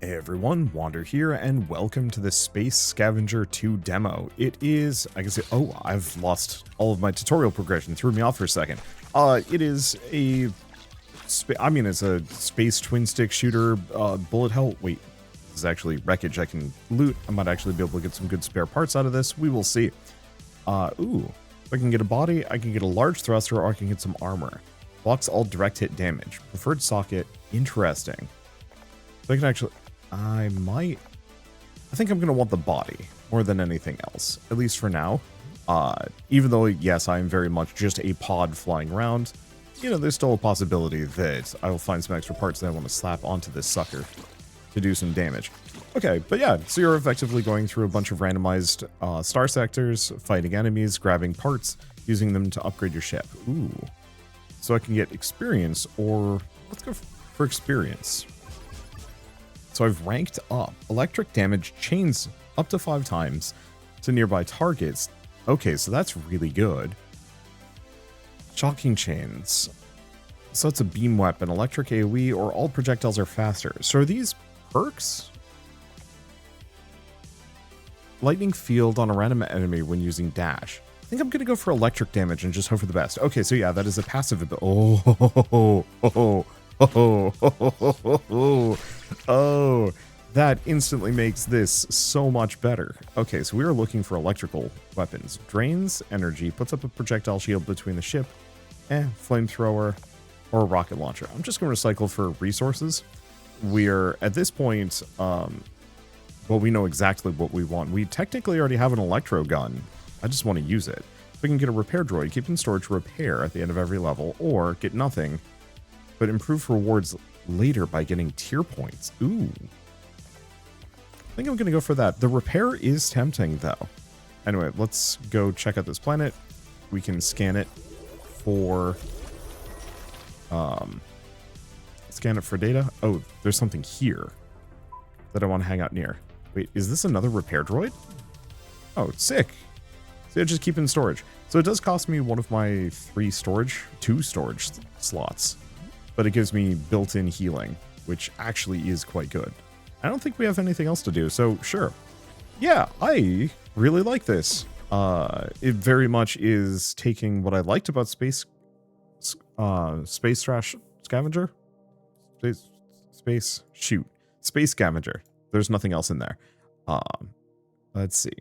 Hey everyone, Wander here, and welcome to the Space Scavenger 2 demo. It is, I can say, oh, I've lost all of my tutorial progression, threw me off for a second. It is a, it's a space twin stick shooter, bullet hell. Wait, this is actually wreckage I can loot. I might actually be able to get some good spare parts out of this. We will see. Ooh, if I can get a body, I can get a large thruster, or I can get some armor. Blocks all direct hit damage. Preferred socket, interesting. So I can actually, I think I'm going to want the body more than anything else, at least for now. Even though, yes, I'm very much just a pod flying around, you know, there's still a possibility that I will find some extra parts that I want to slap onto this sucker to do some damage. Okay, but yeah, so you're effectively going through a bunch of randomized star sectors, fighting enemies, grabbing parts, using them to upgrade your ship. Ooh. So I can get experience, or let's go for experience. So I've ranked up. Electric damage chains up to 5 times to nearby targets. Okay, so that's really good. Shocking chains. So it's a beam weapon, electric AoE, or all projectiles are faster. So are these perks? Lightning field on a random enemy when using dash. I think I'm going to go for electric damage and just hope for the best. Okay, so yeah, that is a passive ability. Oh, that instantly makes this so much better. Okay, so we are looking for electrical weapons. Drains energy, puts up a projectile shield between the ship, flamethrower, or a rocket launcher. I'm just going to recycle for resources. We're, at this point, well, we know exactly what we want. We technically already have an electro gun. I just want to use it. We can get a repair droid, keep in storage repair at the end of every level, or get nothing, but improve rewards later by getting tier points. Ooh. I think I'm going to go for that. The repair is tempting, though. Anyway, let's go check out this planet. We can scan it for... scan it for data. Oh, there's something here that I want to hang out near. Wait, is this another repair droid? Oh, sick. So yeah, just keep in storage. So it does cost me one of my 2 storage slots. But it gives me built-in healing, which actually is quite good. I don't think we have anything else to do, so sure. Yeah, I really like this. It very much is taking what I liked about Space Scavenger? Space Scavenger. There's nothing else in there. Let's see.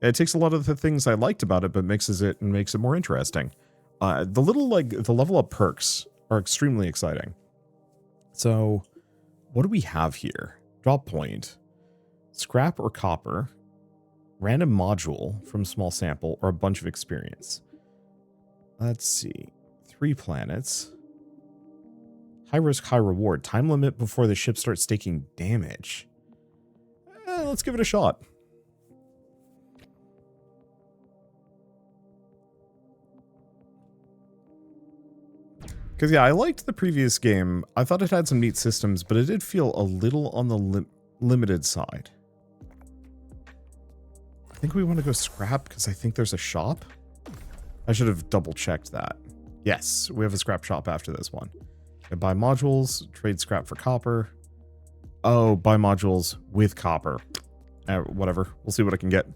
It takes a lot of the things I liked about it, but mixes it and makes it more interesting. The level up perks are extremely exciting. So, what do we have here? Drop point, scrap or copper, random module from small sample, or a bunch of experience. Let's see. 3 planets. High risk, high reward. Time limit before the ship starts taking damage. Let's give it a shot. Because, yeah, I liked the previous game. I thought it had some neat systems, but it did feel a little on the limited side. I think we want to go scrap, because I think there's a shop. I should have double-checked that. Yes, we have a scrap shop after this one. And buy modules, trade scrap for copper. Oh, buy modules with copper. Whatever. We'll see what I can get.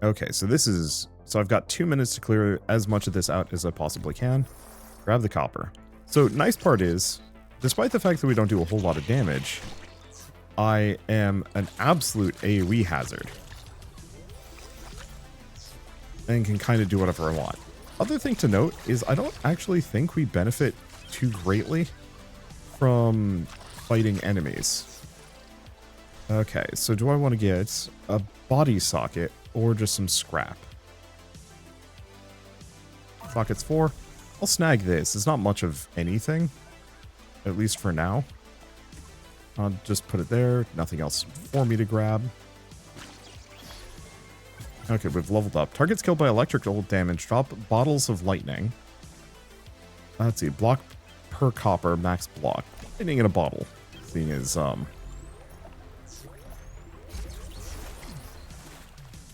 Okay, so I've got 2 minutes to clear as much of this out as I possibly can. Grab the copper. So, nice part is, despite the fact that we don't do a whole lot of damage, I am an absolute AoE hazard. And can kind of do whatever I want. Other thing to note is I don't actually think we benefit too greatly from fighting enemies. Okay, so do I want to get a body socket or just some scrap? Sockets 4. I'll snag this. It's not much of anything, at least for now. I'll just put it there. Nothing else for me to grab. Okay, we've leveled up. Targets killed by electrical damage drop bottles of lightning. Let's see. Block per copper, max block. Lightning in a bottle. Seeing as,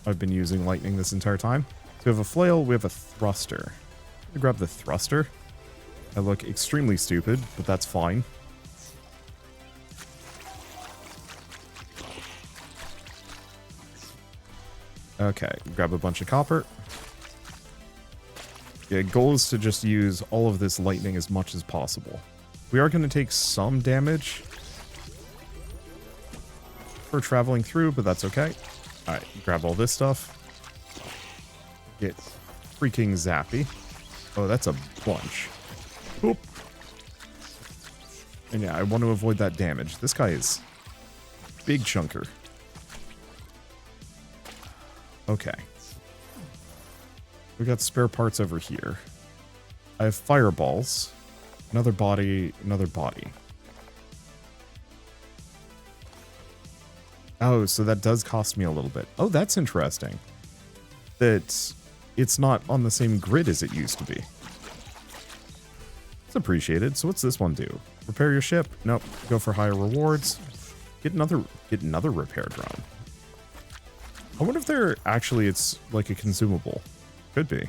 I've been using lightning this entire time. So we have a flail, we have a thruster. I grab the thruster. I look extremely stupid, but that's fine. Okay, grab a bunch of copper. Yeah, goal is to just use all of this lightning as much as possible. We are going to take some damage for traveling through, but that's okay. Alright, grab all this stuff. Get freaking zappy. Oh, that's a bunch. Oop. And yeah, I want to avoid that damage. This guy is big chunker. Okay. We got spare parts over here. I have fireballs. Another body, another body. Oh, so that does cost me a little bit. Oh, that's interesting. That it's not on the same grid as it used to be. It's appreciated. So what's this one do? Repair your ship? Nope. Go for higher rewards. Get another repair drone. I wonder if they're actually, it's like a consumable. Could be.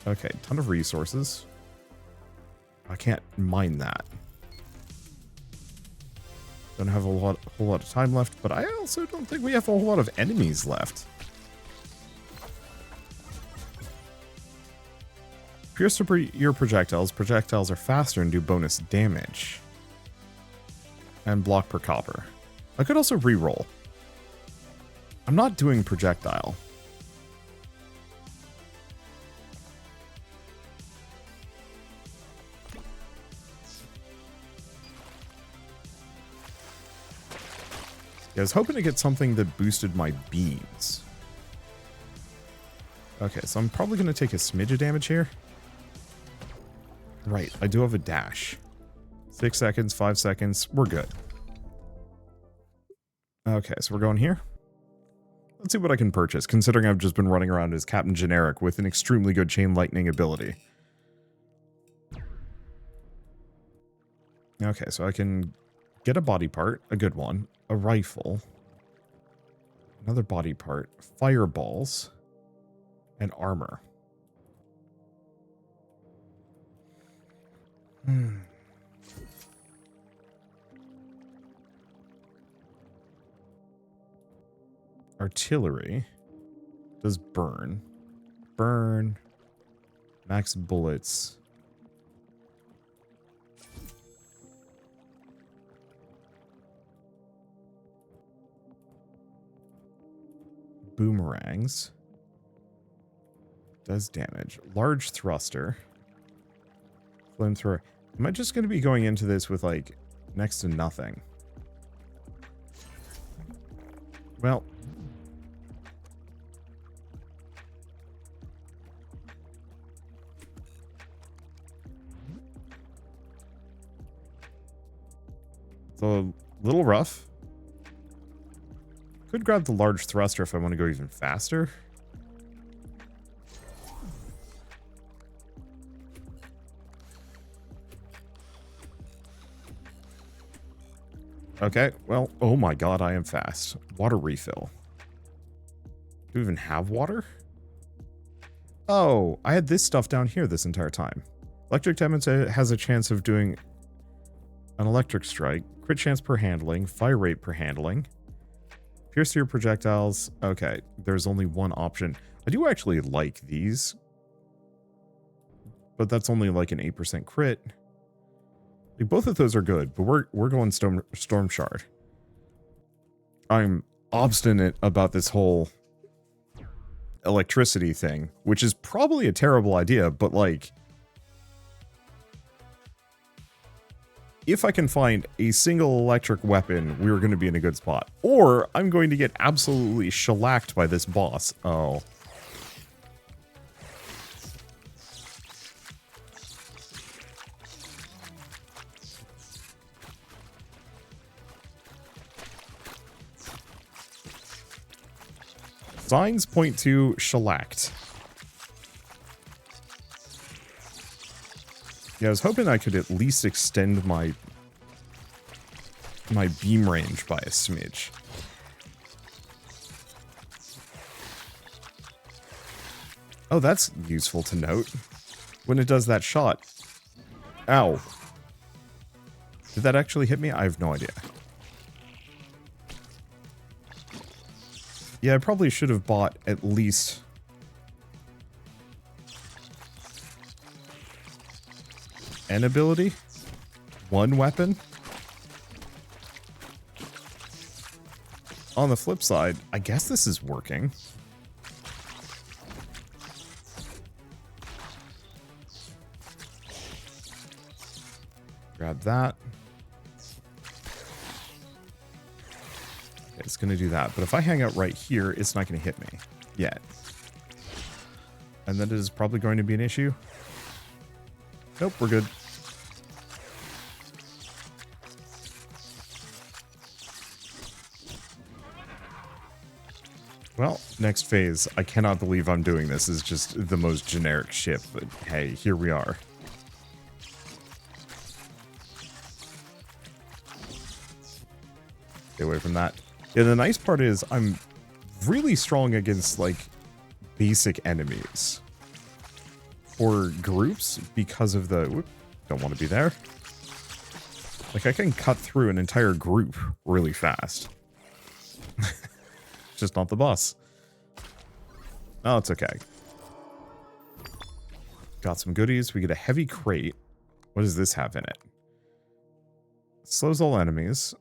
Okay, ton of resources. I can't mine that. Don't have a whole lot of time left, but I also don't think we have a whole lot of enemies left. Pierce your projectiles. Projectiles are faster and do bonus damage. And block per copper. I could also reroll. I'm not doing projectile. Yeah, I was hoping to get something that boosted my beams. Okay, so I'm probably going to take a smidge of damage here. Right, I do have a dash. 6 seconds, 5 seconds, we're good. Okay, so we're going here. Let's see what I can purchase, considering I've just been running around as Captain Generic with an extremely good chain lightning ability. Okay, so I can get a body part, a good one, a rifle, another body part, fireballs, and armor. Artillery does burn. Burn. Max bullets. Boomerangs. Does damage. Large thruster. Flamethrower. Am I just going to be going into this with, like, next to nothing? Well. It's a little rough. Could grab the large thruster if I want to go even faster. Okay, well, oh my god, I am fast. Water refill. Do we even have water? Oh, I had this stuff down here this entire time. Electric damage has a chance of doing an electric strike. Crit chance per handling. Fire rate per handling. Pierce your projectiles. Okay, there's only one option. I do actually like these. But that's only like an 8% crit. Like, both of those are good, but we're going Storm Shard. I'm obstinate about this whole electricity thing, which is probably a terrible idea, but like, if I can find a single electric weapon, we're going to be in a good spot. Or I'm going to get absolutely shellacked by this boss. Oh. Signs point to shellacked. Yeah, I was hoping I could at least extend my beam range by a smidge. Oh, that's useful to note. When it does that shot. Ow. Did that actually hit me? I have no idea. Yeah, I probably should have bought at least... an ability? One weapon? On the flip side, I guess this is working. Grab that. It's going to do that. But if I hang out right here, it's not going to hit me yet. And that is probably going to be an issue. Nope, we're good. Well, next phase. I cannot believe I'm doing this. Is just the most generic ship, but hey, here we are. Stay away from that. Yeah, the nice part is I'm really strong against, like, basic enemies. Or groups because of the... Whoop, don't want to be there. Like, I can cut through an entire group really fast. Just not the boss. Oh, it's okay. Got some goodies. We get a heavy crate. What does this have in it? Slows all enemies.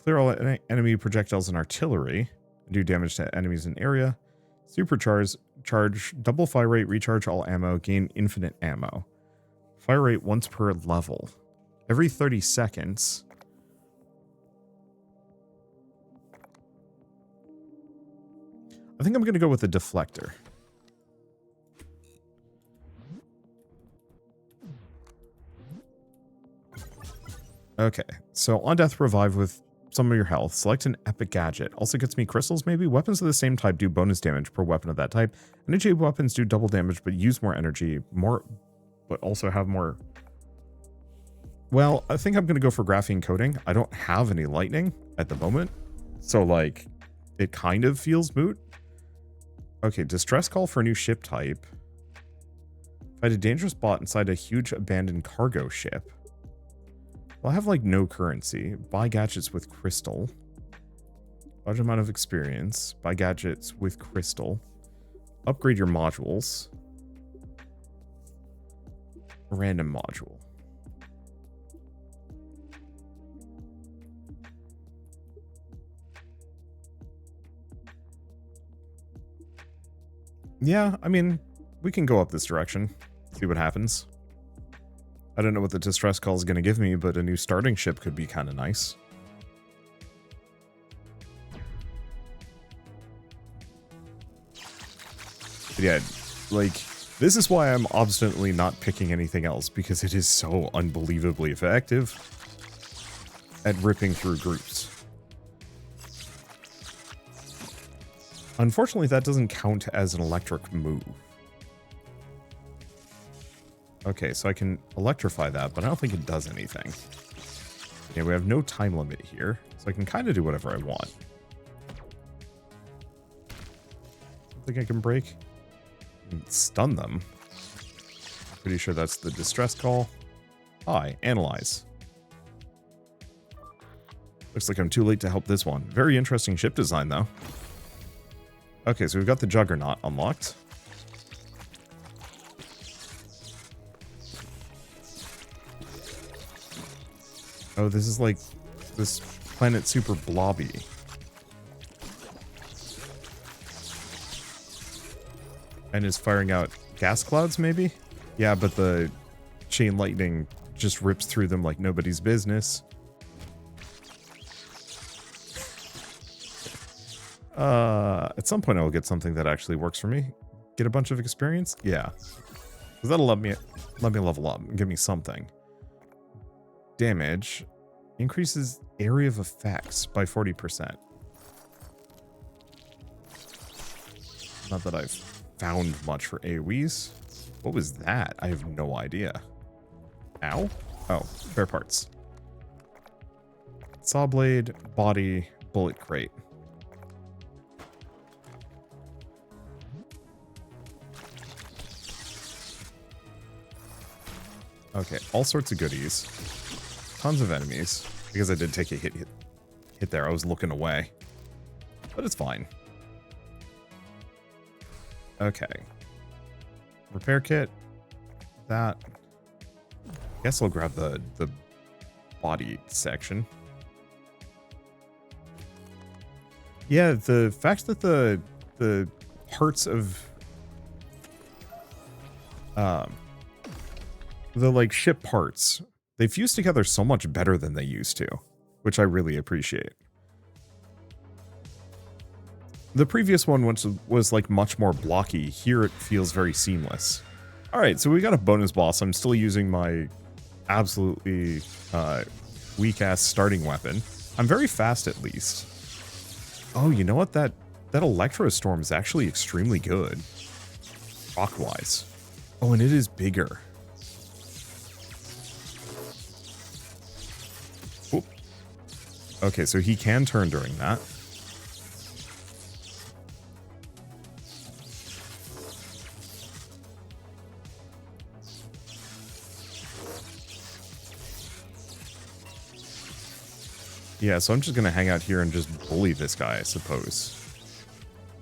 Clear all enemy projectiles and artillery. Do damage to enemies in area. Supercharge. Charge. Double fire rate. Recharge all ammo. Gain infinite ammo. Fire rate once per level. Every 30 seconds. I think I'm going to go with the deflector. Okay, so on death revive with some of your health. Select an epic gadget. Also gets me crystals maybe. Weapons of the same type do bonus damage per weapon of that type. Energy weapons do double damage but use more energy. But also have more... Well, I think I'm going to go for graphene coating. I don't have any lightning at the moment. So, like, it kind of feels moot. Okay, distress call for a new ship type. Find a dangerous bot inside a huge abandoned cargo ship. Well, I have, like, no currency. Buy gadgets with crystal. Large amount of experience. Buy gadgets with crystal. Upgrade your modules. Random module. Yeah, I mean, we can go up this direction. See what happens. I don't know what the distress call is going to give me, but a new starting ship could be kind of nice. But yeah, like, this is why I'm obstinately not picking anything else, because it is so unbelievably effective at ripping through groups. Unfortunately, that doesn't count as an electric move. Okay, so I can electrify that, but I don't think it does anything. Okay, we have no time limit here, so I can kind of do whatever I want. Something I can break? I can stun them. Pretty sure that's the distress call. Hi, analyze. Looks like I'm too late to help this one. Very interesting ship design, though. Okay, so we've got the Juggernaut unlocked. Oh, this is like this planet super blobby. And is firing out gas clouds, maybe? Yeah, but the chain lightning just rips through them like nobody's business. At some point I'll get something that actually works for me. Get a bunch of experience? Yeah. Because that'll let me level up and give me something. Damage. Increases area of effects by 40%. Not that I've found much for AoEs. What was that? I have no idea. Ow? Oh, spare parts. Saw blade, body, bullet crate. Okay, all sorts of goodies. Tons of enemies. Because I did take a hit there. I was looking away. But it's fine. Okay. Repair kit. That. Guess I'll grab the body section. Yeah, the fact that the parts of the like ship parts, they fuse together so much better than they used to, which I really appreciate. The previous one was like much more blocky. Here it feels very seamless. All right, so we got a bonus boss. I'm still using my absolutely weak-ass starting weapon. I'm very fast at least. Oh, you know what? That Electro Storm is actually extremely good. Rock-wise. Oh, and it is bigger. Oop. Okay, so he can turn during that. Yeah, so I'm just going to hang out here and just bully this guy, I suppose.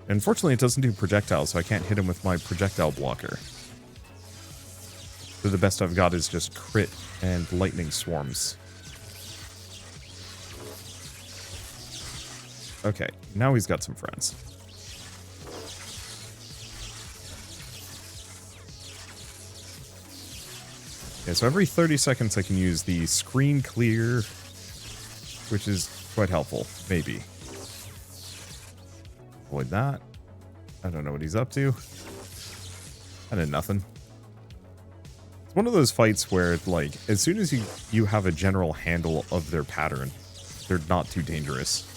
Unfortunately, it doesn't do projectiles, so I can't hit him with my projectile blocker. So the best I've got is just crit and lightning swarms. Okay, now he's got some friends. Yeah, so every 30 seconds I can use the screen clear, which is quite helpful, maybe. Avoid that. I don't know what he's up to. I did nothing. It's one of those fights where, like, as soon as you have a general handle of their pattern, they're not too dangerous.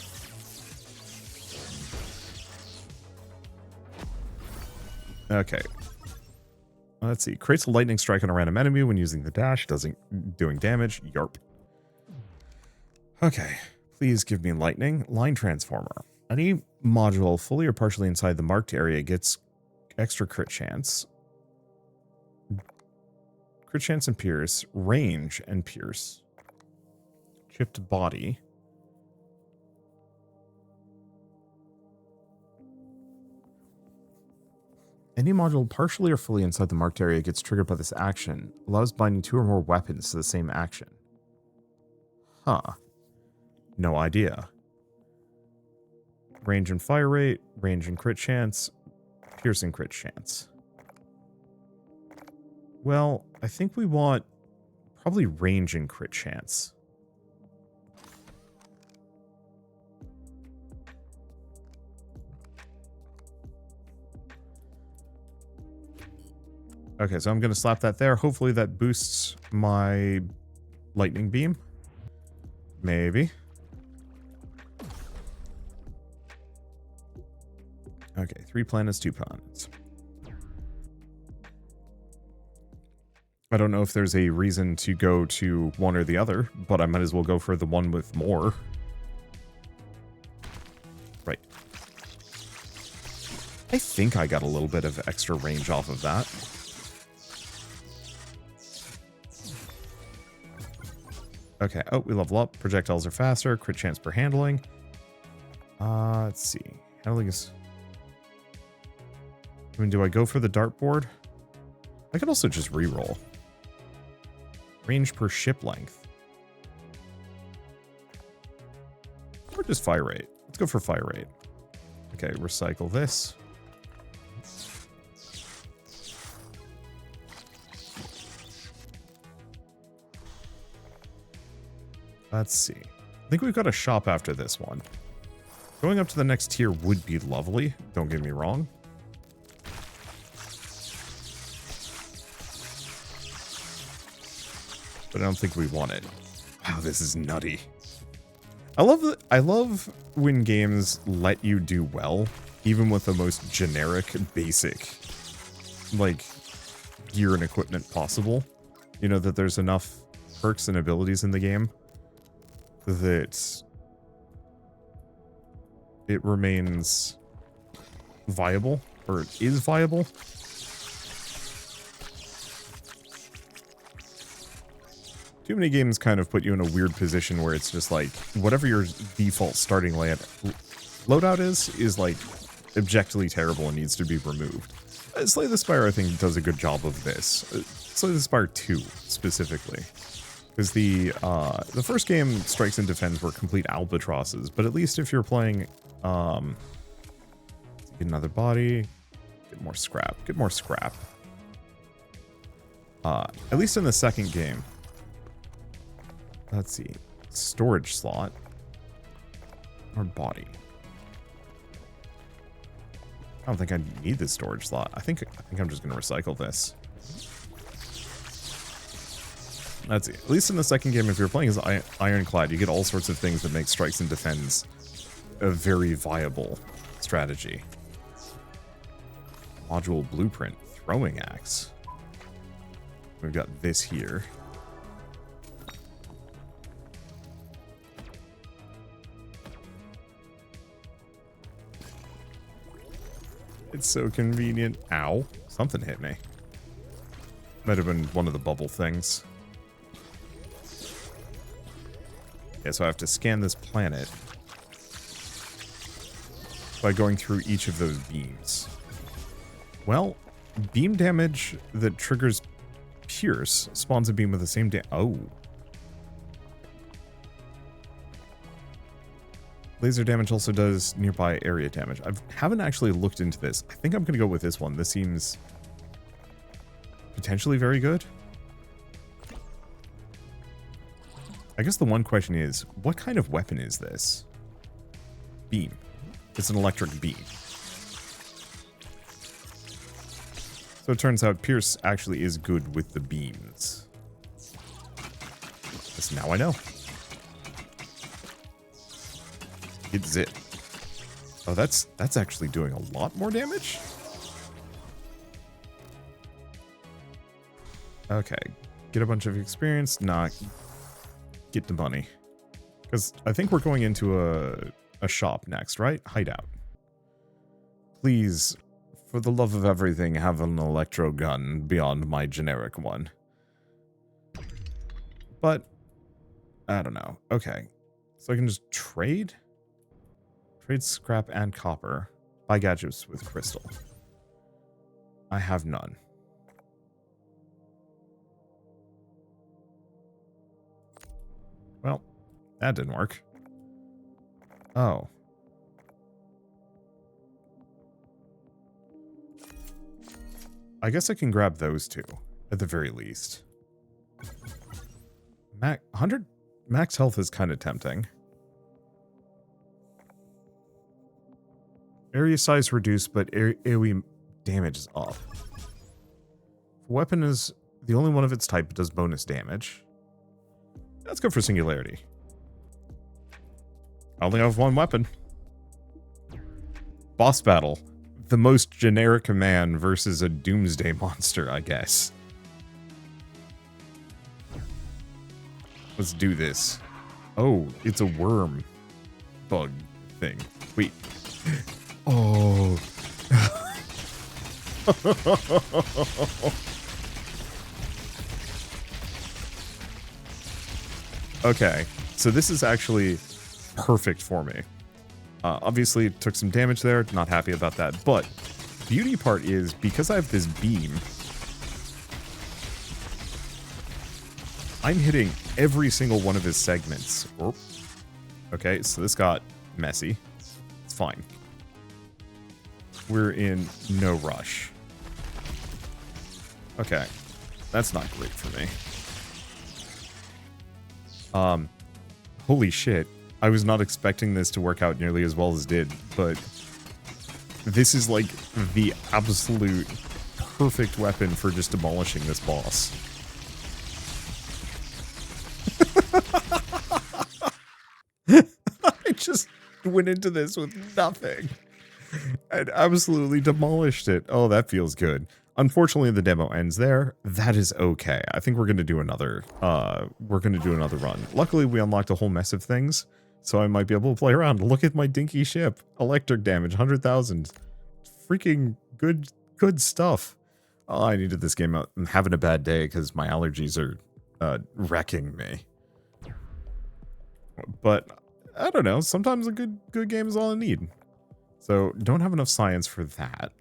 Okay. Let's see. Creates a lightning strike on a random enemy when using the dash. Doing damage. Yarp. Okay. Please give me lightning. Line transformer. Any module fully or partially inside the marked area gets extra crit chance. Crit chance and pierce. Range and pierce. Chipped body. Any module partially or fully inside the marked area gets triggered by this action. Allows binding 2 or more weapons to the same action. Huh. No idea. Range and fire rate, range and crit chance, piercing crit chance. Well, I think we want probably range and crit chance. Okay, so I'm going to slap that there. Hopefully that boosts my lightning beam. Maybe. Okay, 3 planets, 2 planets. I don't know if there's a reason to go to one or the other, but I might as well go for the one with more. Right. I think I got a little bit of extra range off of that. Okay, oh, we level up. Projectiles are faster. Crit chance per handling. Let's see. Handling is... I mean, do I go for the dartboard? I could also just reroll. Range per ship length. Or just fire rate. Let's go for fire rate. Okay, recycle this. Let's see. I think we've got a shop after this one. Going up to the next tier would be lovely. Don't get me wrong. But I don't think we want it. Wow, this is nutty. I love when games let you do well, even with the most generic, basic, like, gear and equipment possible. You know, that there's enough perks and abilities in the game that it remains viable, or it is viable. Too many games kind of put you in a weird position where it's just like, whatever your default starting loadout is like, objectively terrible and needs to be removed. Slay the Spire, I think, does a good job of this. Slay the Spire 2, specifically. Because the first game, Strikes and Defends, were complete albatrosses, but at least if you're playing, get another body, get more scrap, at least in the second game. Let's see, storage slot, or body. I don't think I need this storage slot. I think I'm just going to recycle this. Let's see. At least in the second game, if you're playing as Ironclad, you get all sorts of things that make Strikes and Defends a very viable strategy. Module blueprint, throwing axe. We've got this here. It's so convenient. Ow. Something hit me. Might have been one of the bubble things. Yeah, so I have to scan this planet by going through each of those beams. Well, beam damage that triggers Pierce spawns a beam with the same Oh. Laser damage also does nearby area damage. I haven't actually looked into this. I think I'm going to go with this one. This seems potentially very good. I guess the one question is, what kind of weapon is this? Beam. It's an electric beam. So it turns out Pierce actually is good with the beams. Yes, now I know. It's it. Oh, that's actually doing a lot more damage? Okay. Get a bunch of experience. Nah. Get the money. Because I think we're going into a shop next, right? Hideout. Please, for the love of everything, have an electro gun beyond my generic one. But, I don't know. Okay. So I can just trade? Trade scrap and copper. Buy gadgets with crystal. I have none. Well, that didn't work. Oh. I guess I can grab those two, at the very least. 100 max health is kind of tempting. Area size reduced, but AoE damage is up. Weapon is the only one of its type that does bonus damage. Let's go for Singularity. I only have one weapon. Boss battle. The most generic man versus a doomsday monster, I guess. Let's do this. Oh, it's a worm bug thing. Wait. Oh. Okay, so this is actually perfect for me. Obviously, it took some damage there. Not happy about that. But beauty part is, because I have this beam, I'm hitting every single one of his segments. Oh. Okay, so this got messy. It's fine. We're in no rush. Okay, that's not great for me. Holy shit. I was not expecting this to work out nearly as well as it did, but this is like the absolute perfect weapon for just demolishing this boss. I just went into this with nothing and absolutely demolished it. Oh, that feels good. Unfortunately, the demo ends there. That is okay. I think we're going to do another run. Luckily, we unlocked a whole mess of things, so I might be able to play around. Look at my dinky ship. Electric damage, 100,000. Freaking good stuff. Oh, I needed this game out. I'm having a bad day because my allergies are wrecking me. But I don't know. Sometimes a good game is all I need. So don't have enough science for that.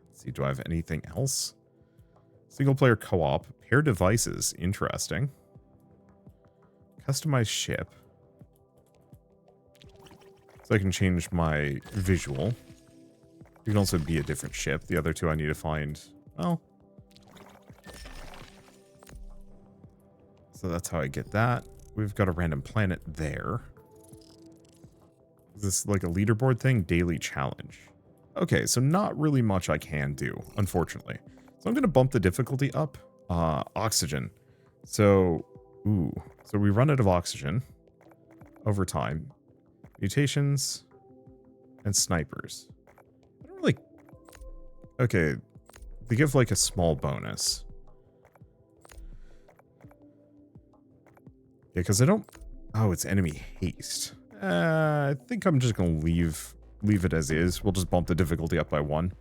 Let's see, do I have anything else? Single player co-op, pair devices, interesting. Customize ship. So I can change my visual. You can also be a different ship. The other two I need to find. Well. So that's how I get that. We've got a random planet there. Is this like a leaderboard thing? Daily challenge. Okay, so not really much I can do, unfortunately. So I'm going to bump the difficulty up. Oxygen. So, so we run out of oxygen over time. Mutations and snipers. I don't really... Okay, they give like a small bonus. Yeah, because I don't... Oh, it's enemy haste. I think I'm just going to leave it as is. We'll just bump the difficulty up by 1.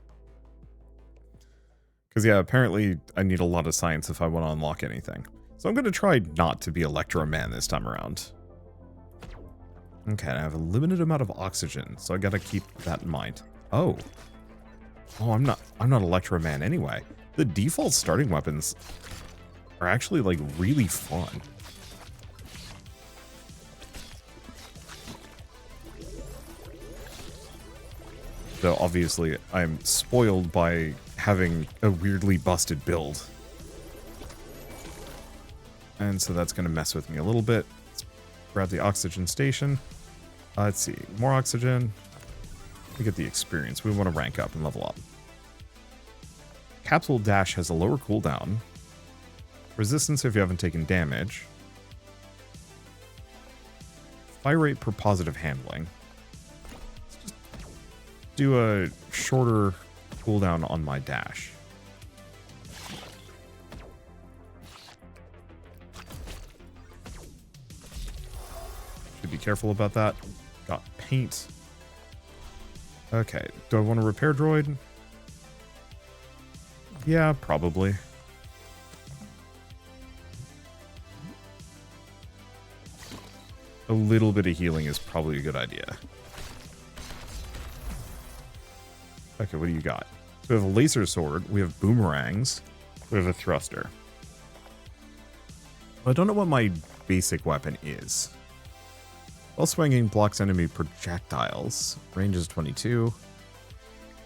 Because, yeah, apparently I need a lot of science if I want to unlock anything. So I'm going to try not to be Electro Man this time around. Okay, I have a limited amount of oxygen, so I got to keep that in mind. Oh. Oh, I'm not Electro Man anyway. The default starting weapons are actually, like, really fun. So obviously, I'm spoiled by having a weirdly busted build. And so that's going to mess with me a little bit. Let's grab the oxygen station. Let's see. More oxygen. We get the experience. We want to rank up and level up. Capsule Dash has a lower cooldown. Resistance if you haven't taken damage. Fire rate per positive handling. Do a shorter cooldown on my dash. Should be careful about that. Got paint. Okay, do I want a repair droid? Yeah, probably. A little bit of healing is probably a good idea. Okay, what do you got? So we have a laser sword, we have boomerangs, we have a thruster. I don't know what my basic weapon is. While swinging, blocks enemy projectiles. Range is 22.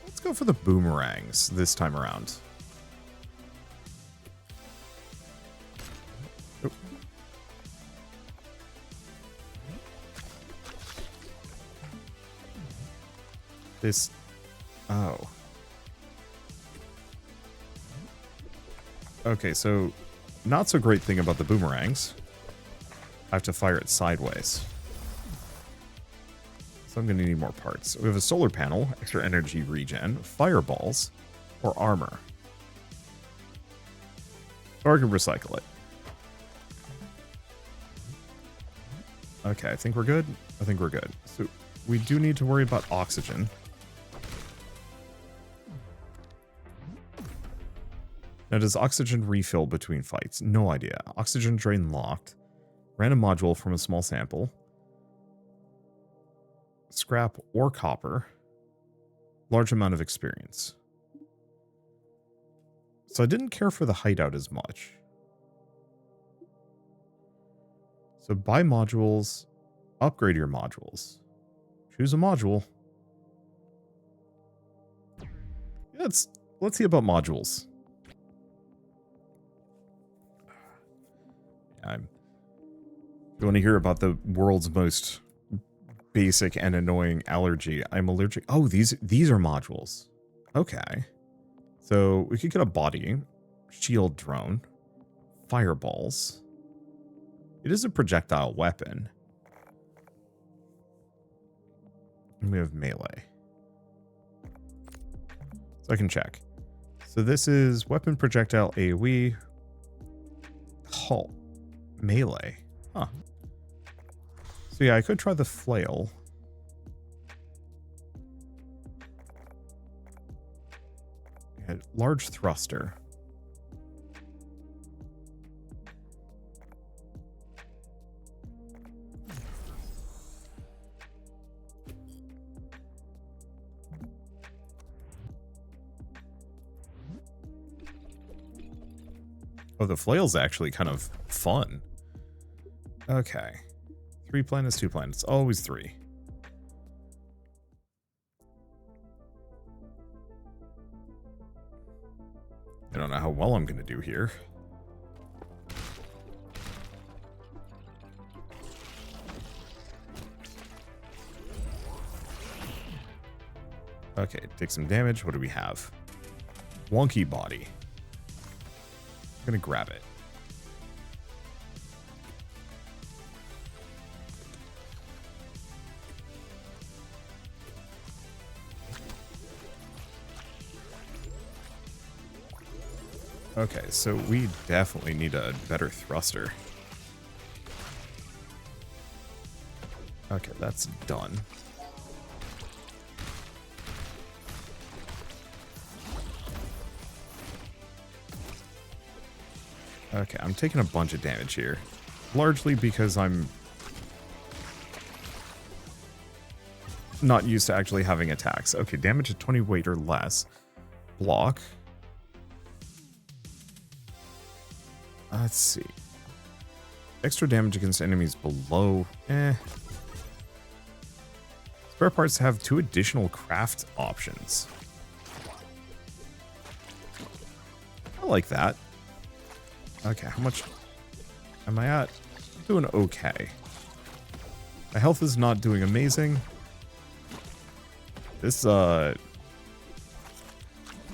Let's go for the boomerangs this time around. Oh. This... Oh. Okay, so not so great thing about the boomerangs. I have to fire it sideways. So I'm going to need more parts. We have a solar panel, extra energy regen, fireballs, or armor. Or I can recycle it. Okay, I think we're good. I think we're good. So we do need to worry about oxygen. Now, does oxygen refill between fights? No idea. Oxygen drain locked. Random module from a small sample. Scrap or copper. Large amount of experience. So I didn't care for the hideout as much. So buy modules. Upgrade your modules. Choose a module. Yeah, let's see about modules. If you want to hear about the world's most basic and annoying allergy, I'm allergic. Oh, these are modules. Okay. So we could get a body, shield drone, fireballs. It is a projectile weapon. And we have melee. So I can check. So this is weapon projectile AoE. Halt. Melee. Huh. So yeah, I could try the flail. Large thruster. Oh, the flail's actually kind of fun. Okay. 3 planets, 2 planets. Always 3. I don't know how well I'm going to do here. Okay, take some damage. What do we have? Wonky body. I'm going to grab it. Okay, so we definitely need a better thruster. Okay, that's done. Okay, I'm taking a bunch of damage here. Largely because I'm not used to actually having attacks. Okay, damage at 20 weight or less. Block. Let's see. Extra damage against enemies below. Spare parts have 2 additional craft options. I like that. Okay, how much am I at? I'm doing okay. My health is not doing amazing. This, got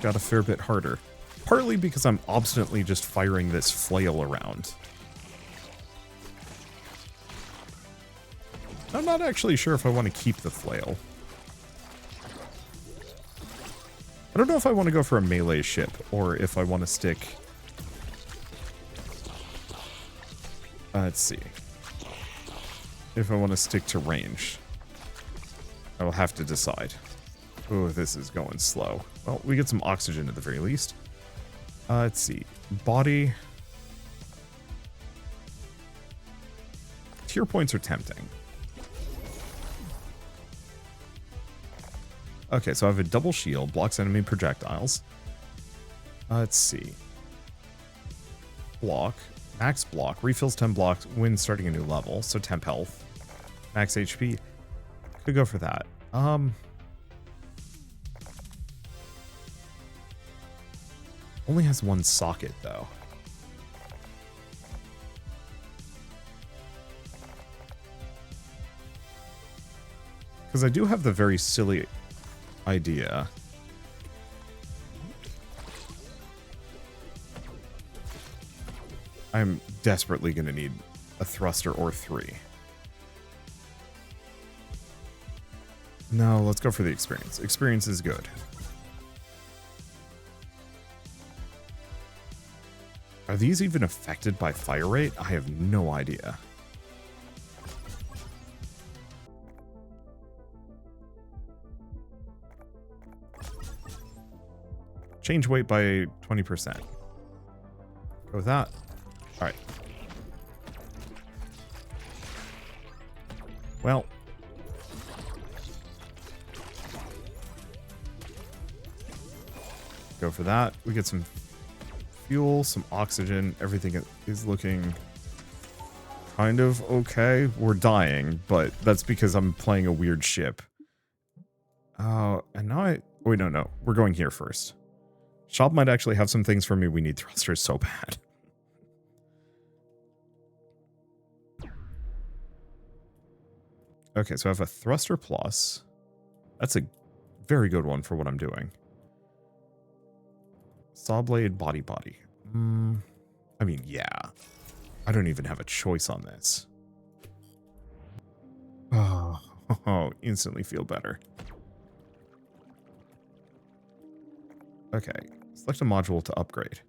a fair bit harder. Partly because I'm obstinately just firing this flail around. I'm not actually sure if I want to keep the flail. I don't know if I want to go for a melee ship, or if I want to stick... let's see. If I want to stick to range. I will have to decide. Oh, this is going slow. Well, we get some oxygen at the very least. Let's see. Body. Tier points are tempting. Okay, so I have a double shield, blocks enemy projectiles. Let's see. Block. Max block. Refills 10 blocks when starting a new level, so temp health. Max HP. Could go for that. Only has 1 socket, though. Because I do have the very silly idea. I'm desperately going to need a thruster or 3. No, let's go for the experience. Experience is good. Are these even affected by fire rate? I have no idea. Change weight by 20%. Go with that. All right. Well. Go for that. We get some fuel, some oxygen. Everything is looking kind of okay. We're dying, but that's because I'm playing a weird ship. And now wait, no. We're going here first. Shop might actually have some things for me. We need thrusters so bad. Okay, so I have a thruster plus. That's a very good one for what I'm doing. Saw blade, body. I mean, yeah. I don't even have a choice on this. Oh, instantly feel better. Okay, select a module to upgrade.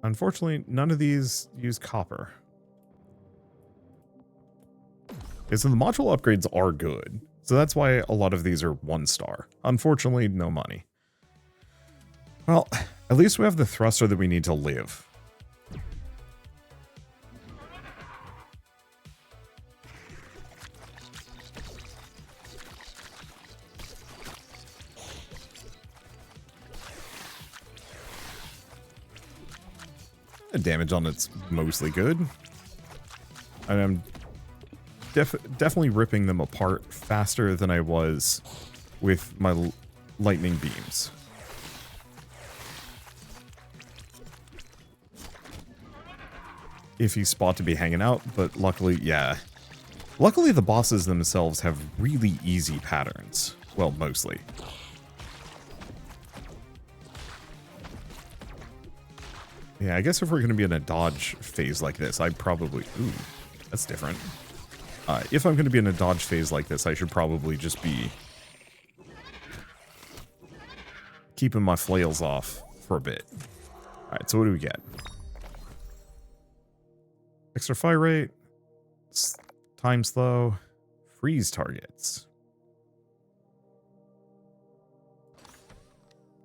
Unfortunately, none of these use copper. Okay, so the module upgrades are good. So that's why a lot of these are 1 star. Unfortunately, no money. Well, at least we have the thruster that we need to live. The damage on it's mostly good. And I'm definitely ripping them apart faster than I was with my lightning beams. If you spot to be hanging out, but luckily, yeah. Luckily, the bosses themselves have really easy patterns. Well, mostly. Yeah, I guess if we're going to be in a dodge phase like this, I'd probably... Ooh, that's different. If I'm going to be in a dodge phase like this, I should probably just be keeping my flails off for a bit. Alright, so what do we get? Extra fire rate, time slow, freeze targets.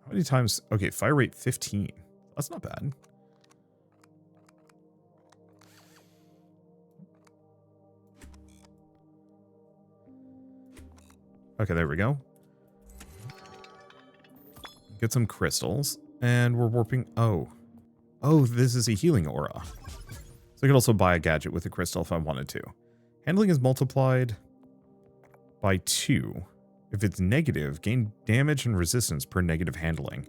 How many times? Okay, fire rate 15. That's not bad. Okay, there we go. Get some crystals, and we're warping. Oh, this is a healing aura. So I could also buy a gadget with a crystal if I wanted to. Handling is multiplied by 2. If it's negative, gain damage and resistance per negative handling.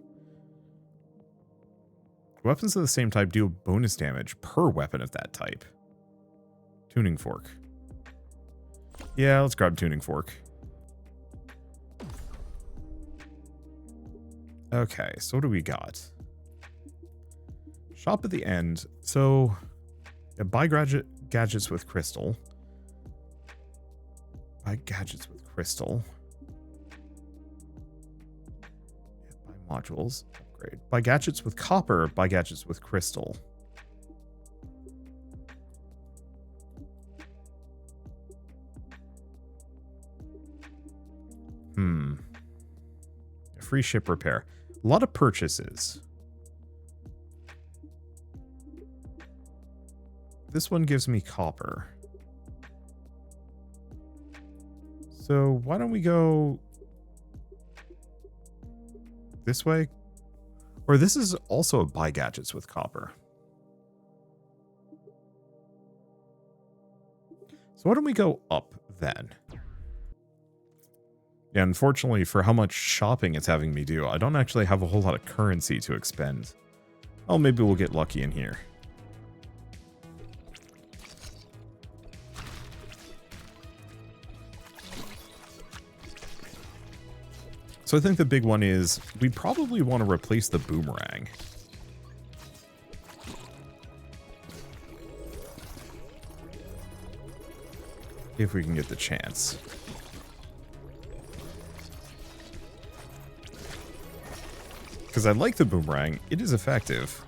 Weapons of the same type deal bonus damage per weapon of that type. Tuning fork. Yeah, let's grab tuning fork. Okay, so what do we got? Shop at the end. So, yeah, buy gadgets with crystal. Buy gadgets with crystal. Yeah, buy modules. Upgrade. Buy gadgets with copper. Buy gadgets with crystal. Free ship repair. A lot of purchases. This one gives me copper. So why don't we go this way? Or this is also a buy gadgets with copper. So why don't we go up then? Yeah, unfortunately, for how much shopping it's having me do, I don't actually have a whole lot of currency to expend. Oh, maybe we'll get lucky in here. So I think the big one is, we probably want to replace the boomerang. If we can get the chance. Because I like the boomerang. It is effective.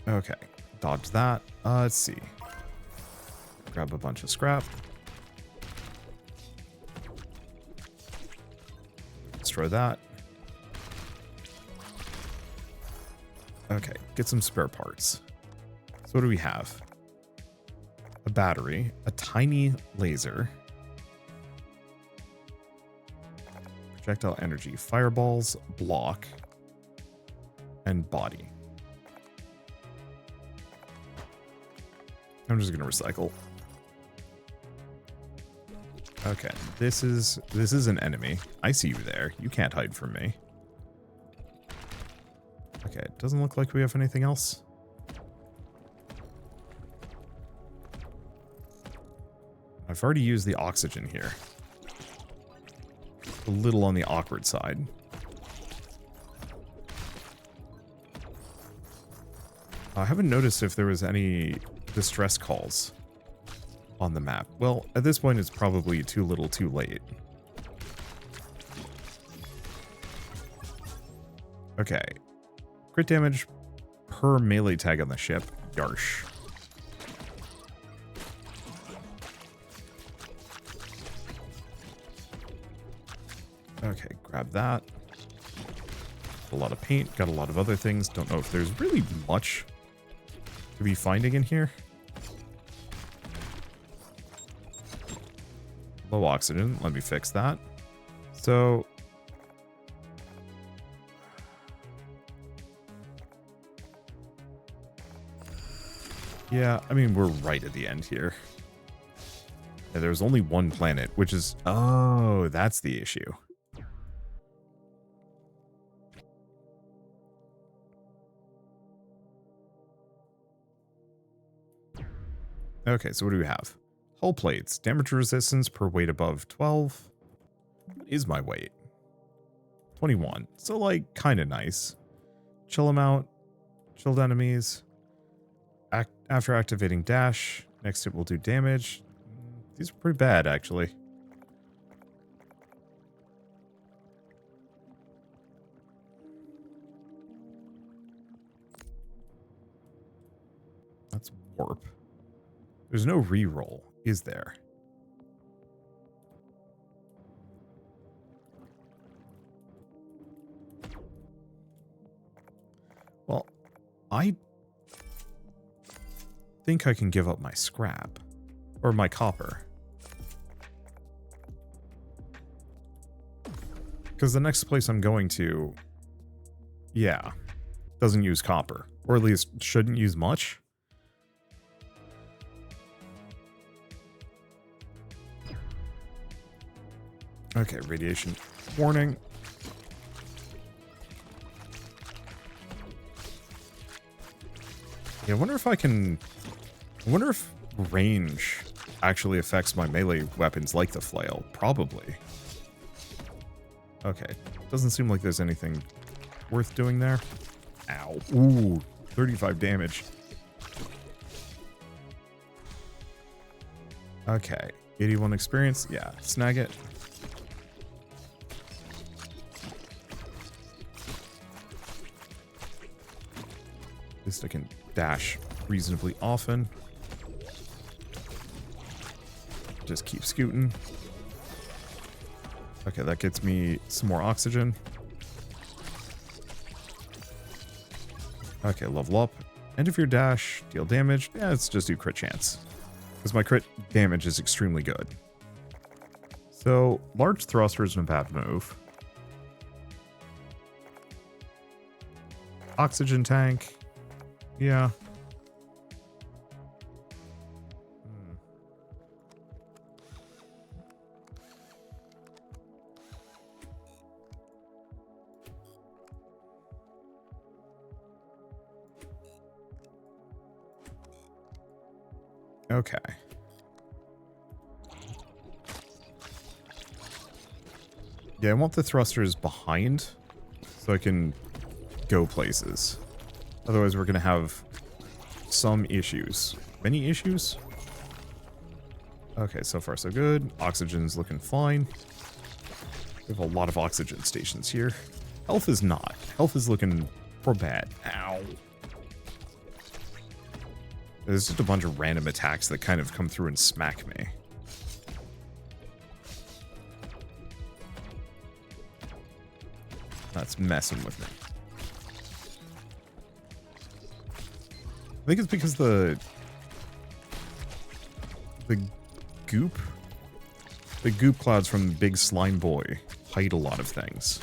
Okay. Dodge that. Let's see. Grab a bunch of scrap. Destroy that. Okay. Get some spare parts. So what do we have? A battery. A tiny laser. Projectile energy, fireballs, block, and body. I'm just gonna recycle. Okay, this is an enemy. I see you there. You can't hide from me. Okay, it doesn't look like we have anything else. I've already used the oxygen here. A little on the awkward side. I haven't noticed if there was any distress calls on the map. Well, at this point, it's probably too little too late. Okay. Crit damage per melee tag on the ship. Yarsh. Okay, grab that. A lot of paint, got a lot of other things. Don't know if there's really much to be finding in here. Low oxygen, let me fix that. So, Yeah, I mean, we're right at the end here. Yeah, there's only one planet, which is... Oh, that's the issue. Okay, so what do we have? Hull plates. Damage resistance per weight above 12. What is my weight? 21. So, like, kind of nice. Chill amount. Chilled enemies. After activating dash, next hit will do damage. These are pretty bad, actually. That's warp. There's no reroll, is there? Well, I think I can give up my scrap. Or my copper. Because the next place I'm going to... Yeah. Doesn't use copper. Or at least shouldn't use much. Okay, radiation warning. Yeah, I wonder if I can... I wonder if range actually affects my melee weapons like the flail. Probably. Okay. Doesn't seem like there's anything worth doing there. Ow. Ooh, 35 damage. Okay. 81 experience. Yeah, snag it. At least I can dash reasonably often. Just keep scooting. Okay, that gets me some more oxygen. Okay, level up. End of your dash, deal damage. Yeah, let's just do crit chance. Because my crit damage is extremely good. So, large thruster is a bad move. Oxygen tank. Yeah. Okay. Yeah, I want the thrusters behind so I can go places. Otherwise, we're going to have some issues. Many issues? Okay, so far so good. Oxygen's looking fine. We have a lot of oxygen stations here. Health is not. Health is looking poor bad. Ow. There's just a bunch of random attacks that kind of come through and smack me. That's messing with me. I think it's because the goop clouds from Big Slime Boy hide a lot of things.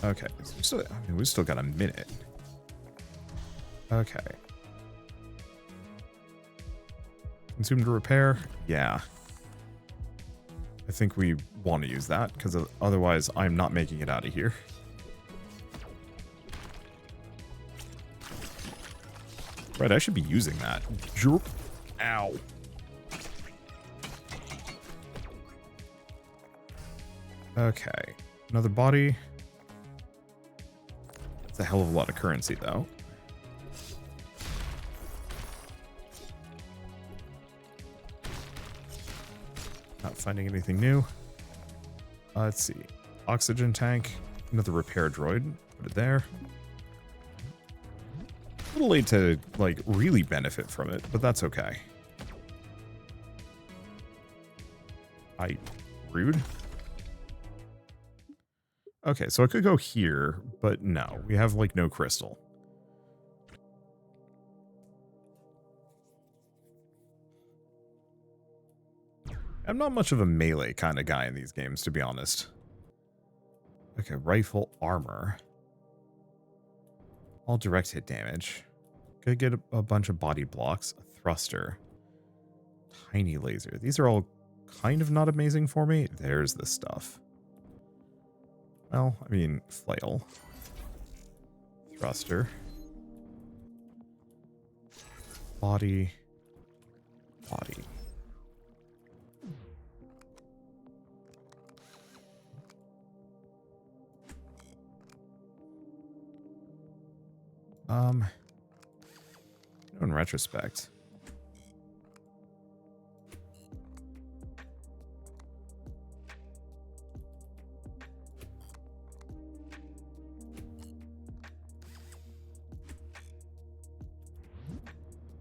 Okay, so we've still got a minute. Okay. Consume to repair? Yeah. I think we want to use that, because otherwise I'm not making it out of here. Right, I should be using that. Jerp. Ow. Okay. Another body. It's a hell of a lot of currency, though. Not finding anything new. Let's see. Oxygen tank. Another repair droid. Put it there. A little late to, like, really benefit from it, but that's okay. Rude. Okay, so I could go here, but no. We have, like, no crystal. I'm not much of a melee kind of guy in these games, to be honest. Okay, rifle armor. All direct hit damage. Could get a bunch of body blocks. A thruster. Tiny laser. These are all kind of not amazing for me. There's the stuff. Well, I mean, flail. Thruster. Body. Body. In retrospect.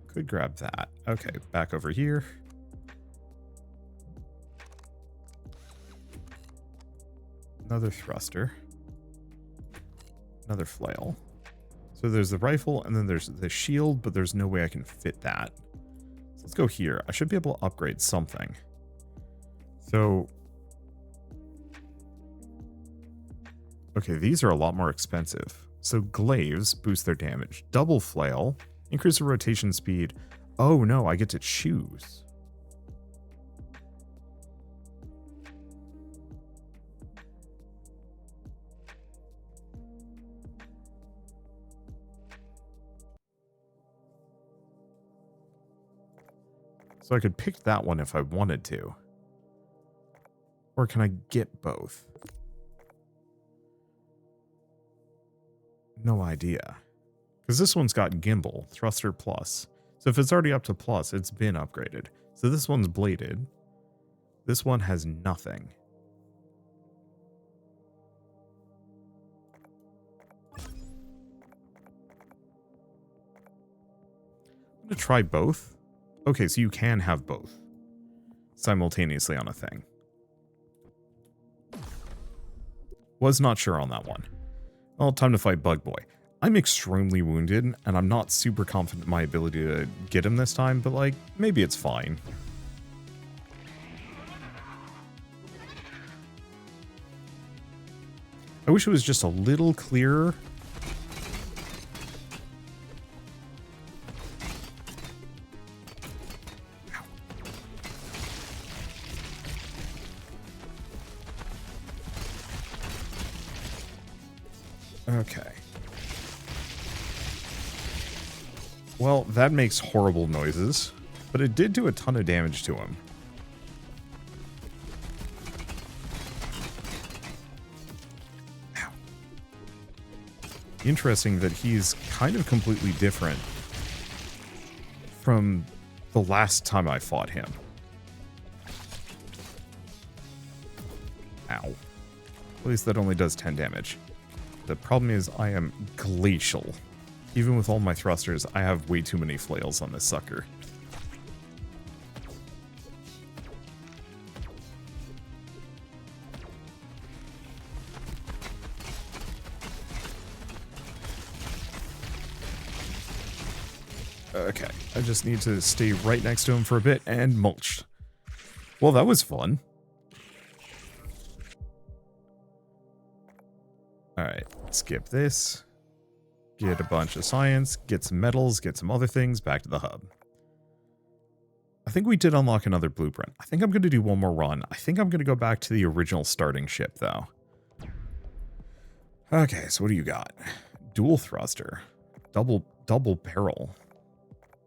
Could grab that. Okay, back over here. Another thruster. Another flail. So there's the rifle, and then there's the shield, but there's no way I can fit that. So let's go here. I should be able to upgrade something. So... okay, these are a lot more expensive. So glaives boost their damage. Double flail, increase the rotation speed. Oh no, I get to choose. So I could pick that one if I wanted to. Or can I get both? No idea. Because this one's got gimbal, thruster plus. So if it's already up to plus, it's been upgraded. So this one's bladed. This one has nothing. I'm going to try both. Okay, so you can have both simultaneously on a thing. Was not sure on that one. Well, time to fight Bug Boy. I'm extremely wounded, and I'm not super confident in my ability to get him this time, but, like, maybe it's fine. I wish it was just a little clearer. Okay. Well, that makes horrible noises, but it did do a ton of damage to him. Ow. Interesting that he's kind of completely different from the last time I fought him. Ow. At least that only does 10 damage. The problem is I am glacial. Even with all my thrusters, I have way too many flails on this sucker. Okay, I just need to stay right next to him for a bit and mulch. Well, that was fun. Alright, skip this. Get a bunch of science, get some metals, get some other things, back to the hub. I think we did unlock another blueprint. I think I'm going to do one more run. I think I'm going to go back to the original starting ship, though. Okay, so what do you got? Dual thruster. Double barrel.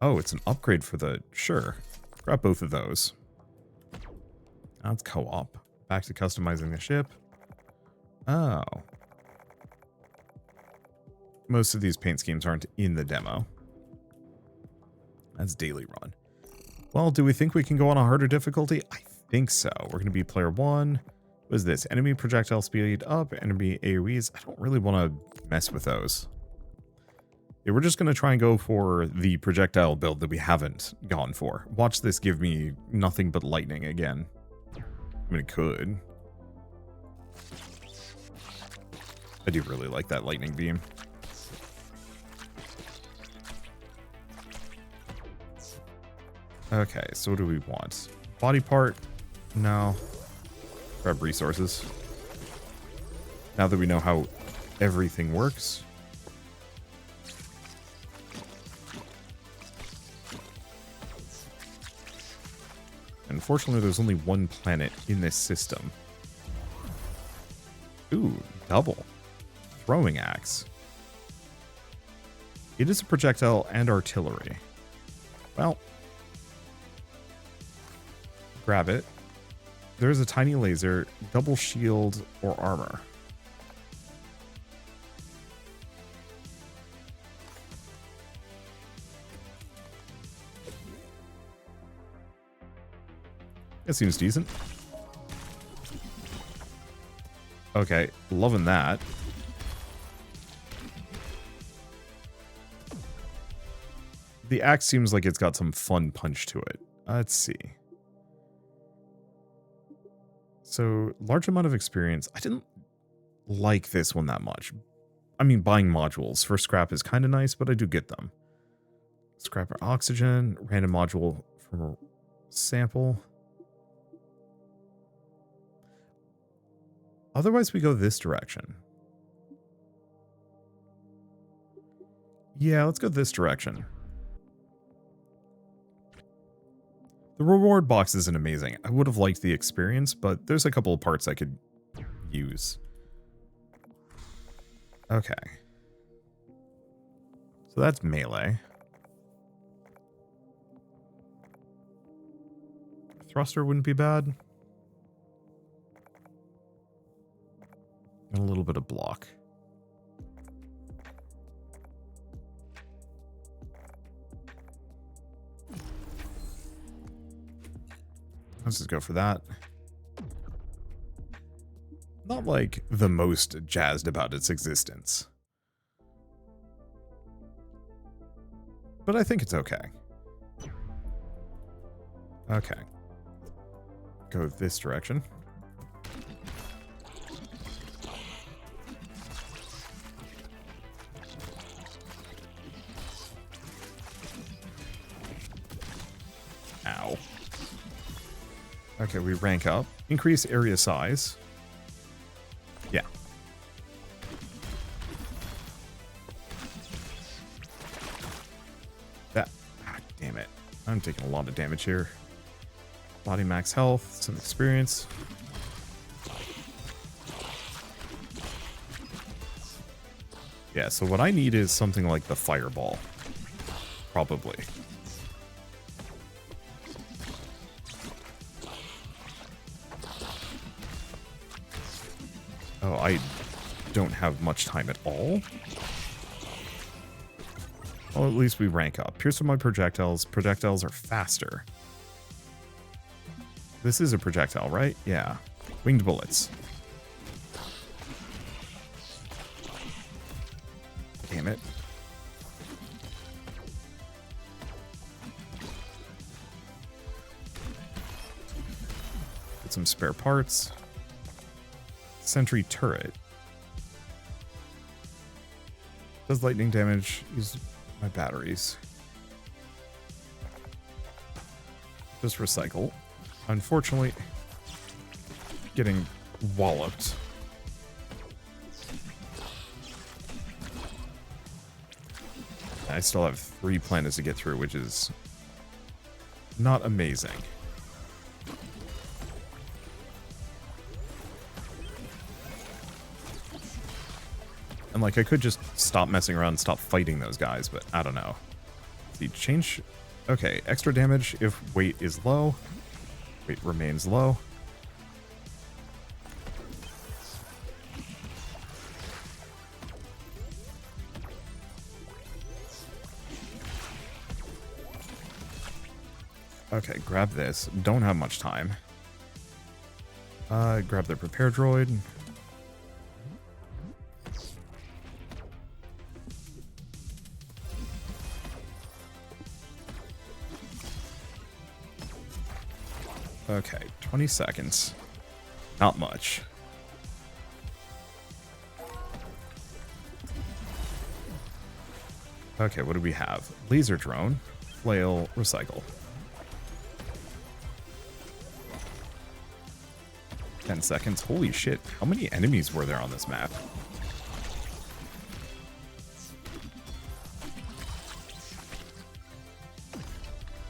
Oh, it's an upgrade for the... Sure. Grab both of those. That's co-op. Back to customizing the ship. Oh. Most of these paint schemes aren't in the demo. That's daily run. Well, do we think we can go on a harder difficulty? I think so. We're going to be player 1. What is this? Enemy projectile speed up, enemy AoEs. I don't really want to mess with those. Yeah, we're just going to try and go for the projectile build that we haven't gone for. Watch this give me nothing but lightning again. I mean, it could. I do really like that lightning beam. Okay, so what do we want? Body part? No. Grab resources. Now that we know how everything works. Unfortunately, there's only one planet in this system. Ooh, double. Throwing axe. It is a projectile and artillery. Well, grab it. There's a tiny laser, double shield, or armor. It seems decent. Okay, loving that. The axe seems like it's got some fun punch to it. Let's see. So, large amount of experience. I didn't like this one that much. I mean, buying modules for scrap is kind of nice, but I do get them. Scrap or oxygen, random module from a sample. Otherwise, we go this direction. Yeah, let's go this direction. The reward box isn't amazing. I would have liked the experience, but there's a couple of parts I could use. Okay. So that's melee. Thruster wouldn't be bad. And a little bit of block. Let's just go for that. Not like the most jazzed about its existence. But I think it's okay. Okay. Go this direction. Ow. Okay, we rank up. Increase area size. Yeah. That. Ah, damn it. I'm taking a lot of damage here. Body max health, some experience. Yeah, so what I need is something like the fireball. Probably. Oh, I don't have much time at all. Well, at least we rank up. Pierce with my projectiles. Projectiles are faster. This is a projectile, right? Yeah. Winged bullets. Damn it. Get some spare parts. Sentry turret. Does lightning damage. Use my batteries. Just recycle. Unfortunately, getting walloped. I still have 3 planets to get through, which is not amazing. And like, I could just stop messing around and stop fighting those guys, but I don't know. See, change. Okay, extra damage if weight is low. Weight remains low. Okay, grab this. Don't have much time. Grab the repair droid. Okay, 20 seconds. Not much. Okay, what do we have? Laser drone, flail, recycle. 10 seconds. Holy shit, how many enemies were there on this map?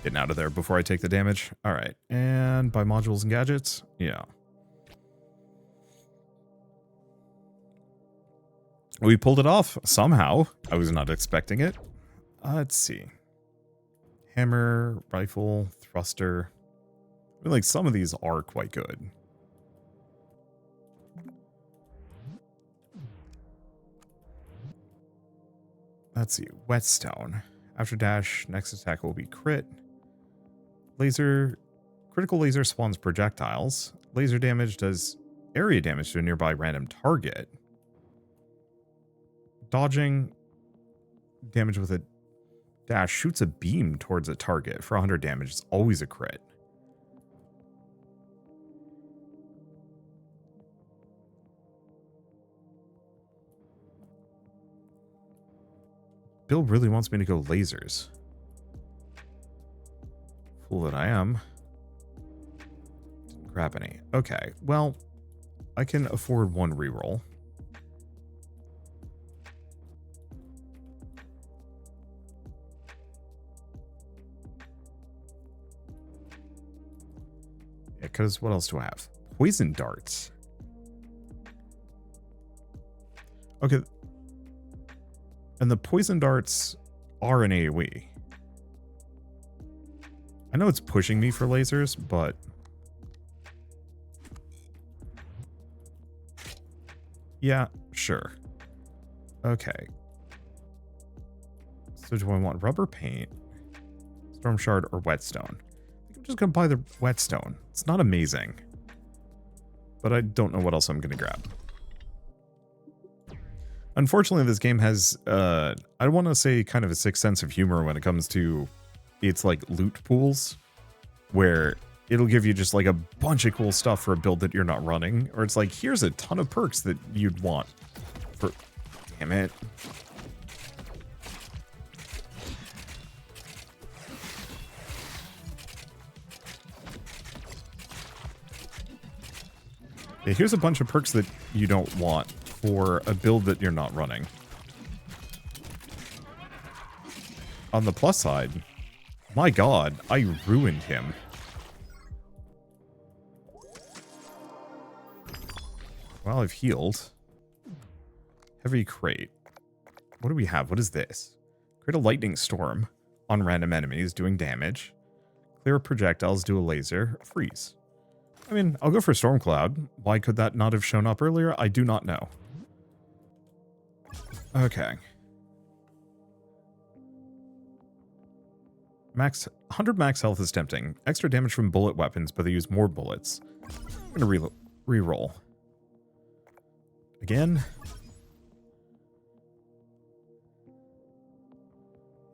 Getting out of there before I take the damage. All right. And by modules and gadgets? Yeah. We pulled it off somehow. I was not expecting it. Let's see. Hammer, rifle, thruster. I mean, like, some of these are quite good. Let's see. Whetstone. After dash, next attack will be crit. Laser. Critical laser spawns projectiles. Laser damage does area damage to a nearby random target. Dodging damage with a dash shoots a beam towards a target for 100 damage. It's always a crit. Bill really wants me to go lasers. Fool that I am. Didn't grab any. Okay, well, I can afford one reroll. Yeah, because what else do I have? Poison darts. Okay. And the poison darts are an AoE. I know it's pushing me for lasers, but... yeah, sure. Okay. So do I want rubber paint, storm shard, or whetstone? I think I'm just going to buy the whetstone. It's not amazing. But I don't know what else I'm going to grab. Unfortunately, this game has, I want to say kind of a sick sense of humor when it comes to its, like, loot pools, where it'll give you just, like, a bunch of cool stuff for a build that you're not running, or it's like, here's a ton of perks that you'd want for... damn it. Yeah, here's a bunch of perks that you don't want for a build that you're not running. On the plus side, my god, I ruined him. Well, I've healed. Heavy crate. What do we have? What is this? Create a lightning storm on random enemies, doing damage. Clear projectiles, do a laser, freeze. I mean, I'll go for Storm Cloud. Why could that not have shown up earlier? I do not know. Okay. Max 100 max health is tempting. Extra damage from bullet weapons, but they use more bullets. I'm gonna re-roll. Again.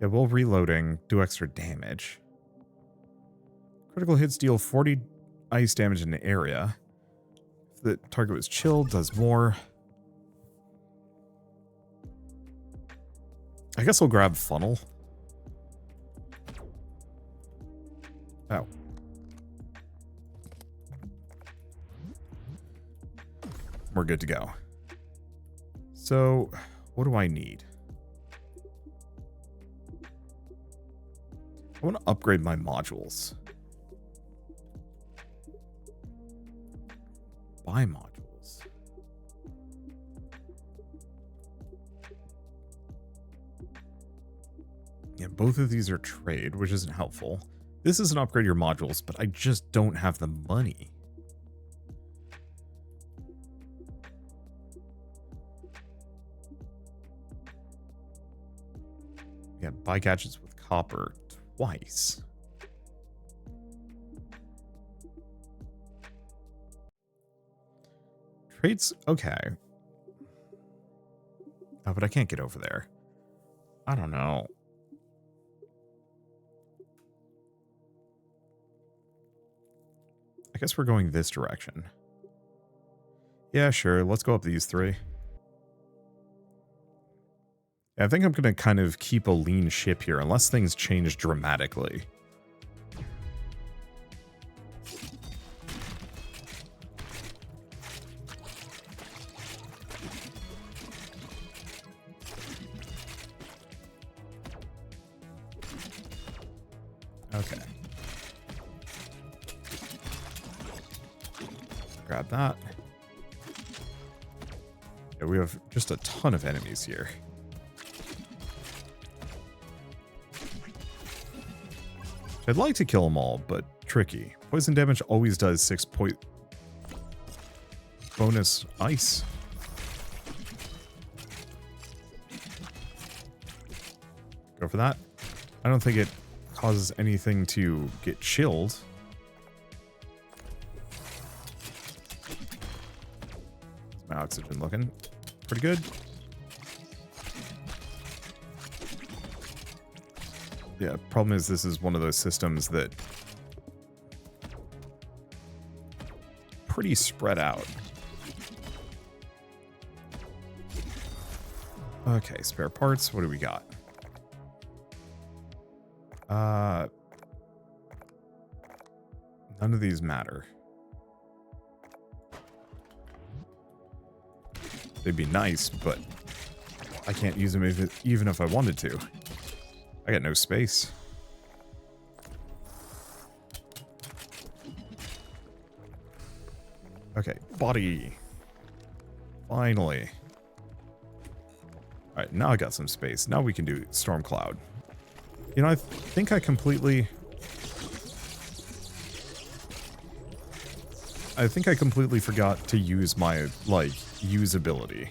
Yeah, while reloading, do extra damage. Critical hits deal 40 ice damage in the area. If the target was chilled, does more. I guess I'll grab funnel. Oh. We're good to go. So, what do I need? I want to upgrade my modules. Buy modules. Yeah, both of these are trade, which isn't helpful. This is an upgrade your modules, but I just don't have the money. Yeah, buy gadgets with copper twice. Trades, okay. Oh, but I can't get over there. I don't know. I guess we're going this direction. Yeah, sure. Let's go up these three. Yeah, I think I'm going to kind of keep a lean ship here, unless things change dramatically. Okay. Grab that. Yeah, we have just a ton of enemies here. I'd like to kill them all, but tricky. Poison damage always does 6 point bonus ice. Go for that. I don't think it causes anything to get chilled. How's my oxygen looking? Pretty good. Yeah, problem is this is one of those systems that pretty spread out. Okay, spare parts. What do we got? None of these matter. They'd be nice, but I can't use them even if I wanted to. I got no space. Okay, body. Finally. Alright, now I got some space. Now we can do Storm Cloud. You know, I think I completely forgot to use my, like, usability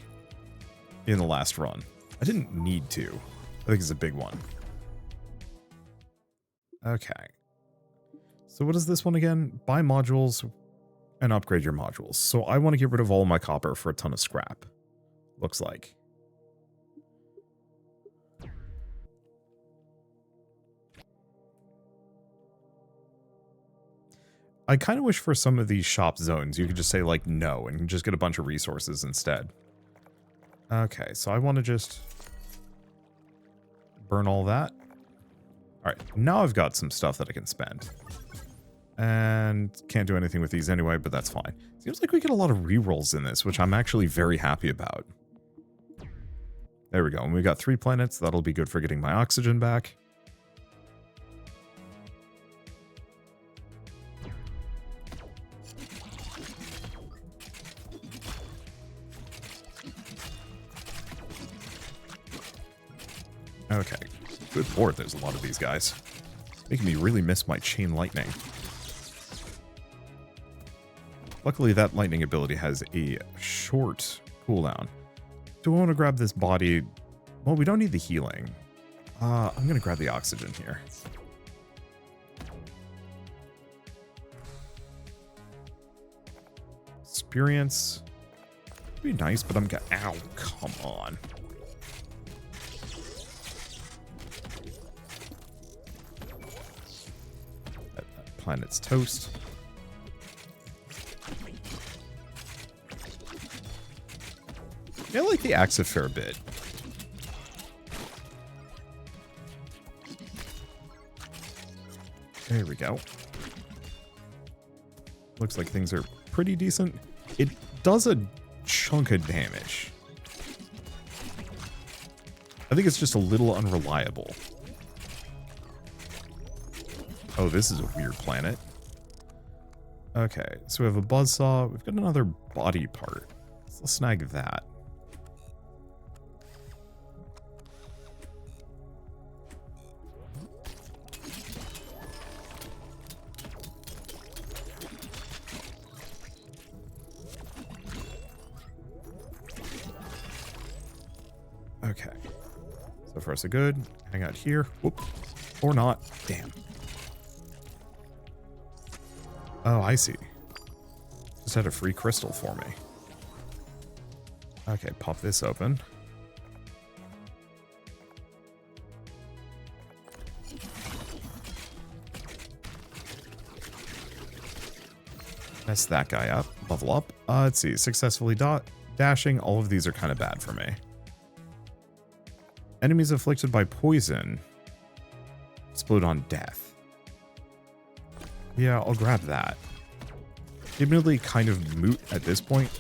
in the last run. I didn't need to. I think it's a big one. Okay. So what is this one again? Buy modules and upgrade your modules. So I want to get rid of all my copper for a ton of scrap. Looks like. I kind of wish for some of these shop zones you could just say like no and just get a bunch of resources instead. Okay, so I want to just burn all that. All right, now I've got some stuff that I can spend. And can't do anything with these anyway, but that's fine. Seems like we get a lot of rerolls in this, which I'm actually very happy about. There we go. And we got 3 planets. That'll be good for getting my oxygen back. Okay. Good lord, there's a lot of these guys. Making me really miss my chain lightning. Luckily, that lightning ability has a short cooldown. Do I want to grab this body? Well, we don't need the healing. I'm going to grab the oxygen here. Experience. Would be nice, but I'm going to... Ow, come on. That planet's toast. Yeah, I like the axe a fair bit. There we go. Looks like things are pretty decent. It does a chunk of damage. I think it's just a little unreliable. Oh, this is a weird planet. Okay, so we have a buzzsaw. We've got another body part. So let's snag that. Okay. So far so good. Hang out here. Whoop. Or not. Damn. Oh, I see. Just had a free crystal for me. Okay, pop this open. Mess that guy up. Level up. Let's see. Successfully dashing. All of these are kind of bad for me. Enemies afflicted by poison explode on death. Yeah, I'll grab that. Admittedly, kind of moot at this point.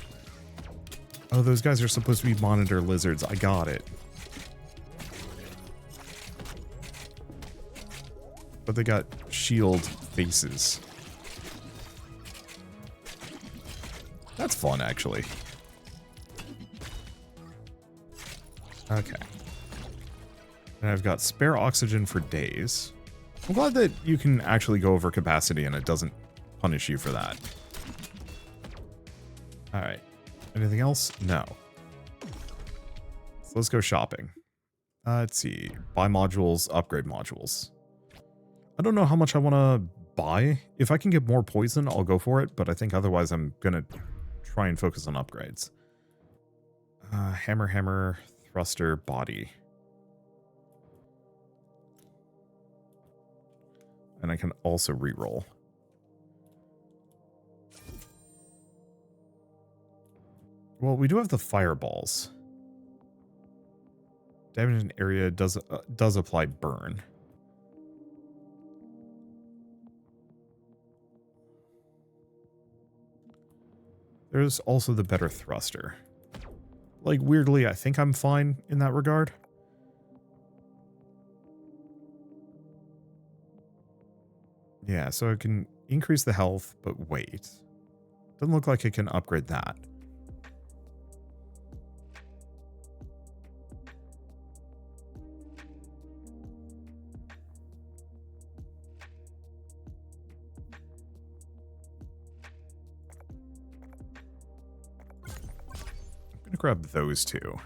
Oh, those guys are supposed to be monitor lizards. I got it. but they got shield faces. That's fun, actually. Okay. And I've got spare oxygen for days. I'm glad that you can actually go over capacity and it doesn't punish you for that. Alright. Anything else? No. So let's go shopping. Let's see. Buy modules, upgrade modules. I don't know how much I want to buy. If I can get more poison, I'll go for it, but I think otherwise I'm going to try and focus on upgrades. Hammer, thruster, body. And I can also reroll. Well, we do have the fireballs. Damage in area does apply burn. There's also the better thruster. Like, weirdly, I think I'm fine in that regard. Yeah, so it can increase the health, but wait. Doesn't look like it can upgrade that. Grab those two.